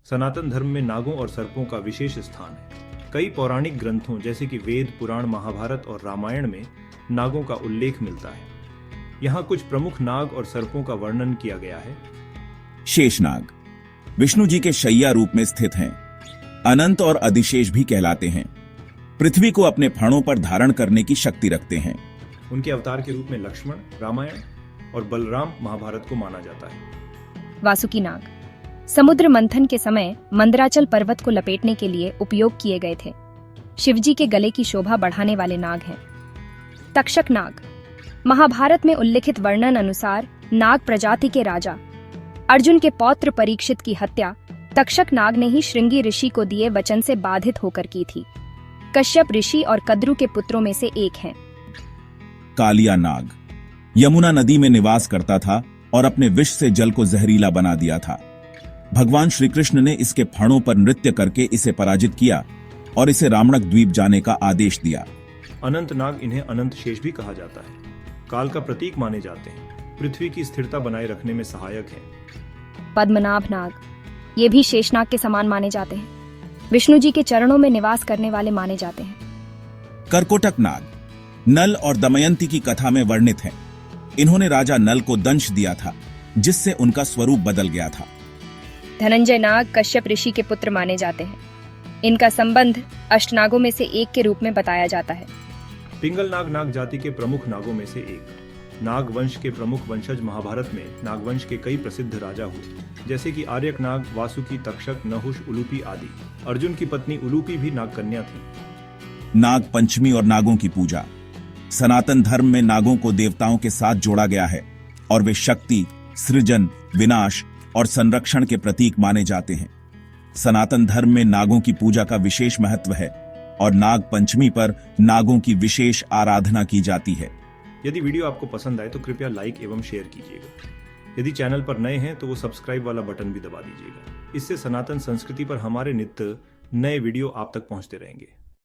सनातन धर्म में नागों और सर्पों का विशेष स्थान है। कई पौराणिक ग्रंथों जैसे कि वेद, पुराण, महाभारत और रामायण में नागों का उल्लेख मिलता है। यहाँ कुछ प्रमुख नाग और सर्पों का वर्णन किया गया है। शेषनाग विष्णु जी के शैया रूप में स्थित हैं। अनंत और अधिशेष भी कहलाते हैं। पृथ्वी को अपने फणों पर धारण करने की शक्ति रखते हैं। उनके अवतार के रूप में लक्ष्मण, रामायण और बलराम महाभारत को माना जाता है। वासुकी नाग समुद्र मंथन के समय मंदराचल पर्वत को लपेटने के लिए उपयोग किए गए थे। शिवजी के गले की शोभा बढ़ाने वाले नाग हैं। तक्षक नाग महाभारत में उल्लिखित वर्णन अनुसार नाग प्रजाति के राजा अर्जुन के पौत्र परीक्षित की हत्या तक्षक नाग ने ही श्रृंगी ऋषि को दिए वचन से बाधित होकर की थी। कश्यप ऋषि और कद्रु के पुत्रों में से एक हैं। कालिया नाग यमुना नदी में निवास करता था और अपने विष से जल को जहरीला बना दिया था। भगवान श्री कृष्ण ने इसके फणों पर नृत्य करके इसे पराजित किया और इसे रामणक द्वीप जाने का आदेश दिया। अनंत नाग, इन्हें अनंत शेष भी कहा जाता है, काल का प्रतीक माने जाते हैं। पृथ्वी की स्थिरता बनाए रखने में सहायक है। पद्मनाभ नाग ये भी शेषनाग के समान माने जाते हैं। विष्णु जी के चरणों में निवास करने वाले माने जाते हैं। कर्कोटक नाग नल और दमयंती की कथा में वर्णित है। इन्होंने राजा नल को दंश दिया था, जिससे उनका स्वरूप बदल गया था। धनंजय नाग कश्यप ऋषि के पुत्र माने जाते हैं। इनका संबंध अष्टनागों में से एक के रूप में बताया जाता है। पिंगल नाग नाग जाति के प्रमुख नागों में से एक। नाग वंश के प्रमुख वंशज महाभारत में नागवंश के कई प्रसिद्ध राजा हुए, जैसे कि आर्यक नाग, वासुकी, तक्षक, नहुष, उलूपी आदि। अर्जुन की पत्नी उलूपी भी नागकन्या थी। नाग पंचमी और नागों की पूजा सनातन धर्म में नागों को देवताओं के साथ जोड़ा गया है और वे शक्ति, सृजन, विनाश और संरक्षण के प्रतीक माने जाते हैं। सनातन धर्म में नागों की पूजा का विशेष महत्व है और नाग पंचमी पर नागों की विशेष आराधना की जाती है। यदि वीडियो आपको पसंद आए तो कृपया लाइक एवं शेयर कीजिएगा। यदि चैनल पर नए हैं तो वो सब्सक्राइब वाला बटन भी दबा दीजिएगा। इससे सनातन संस्कृति पर हमारे नित्य नए वीडियो आप तक पहुंचते रहेंगे।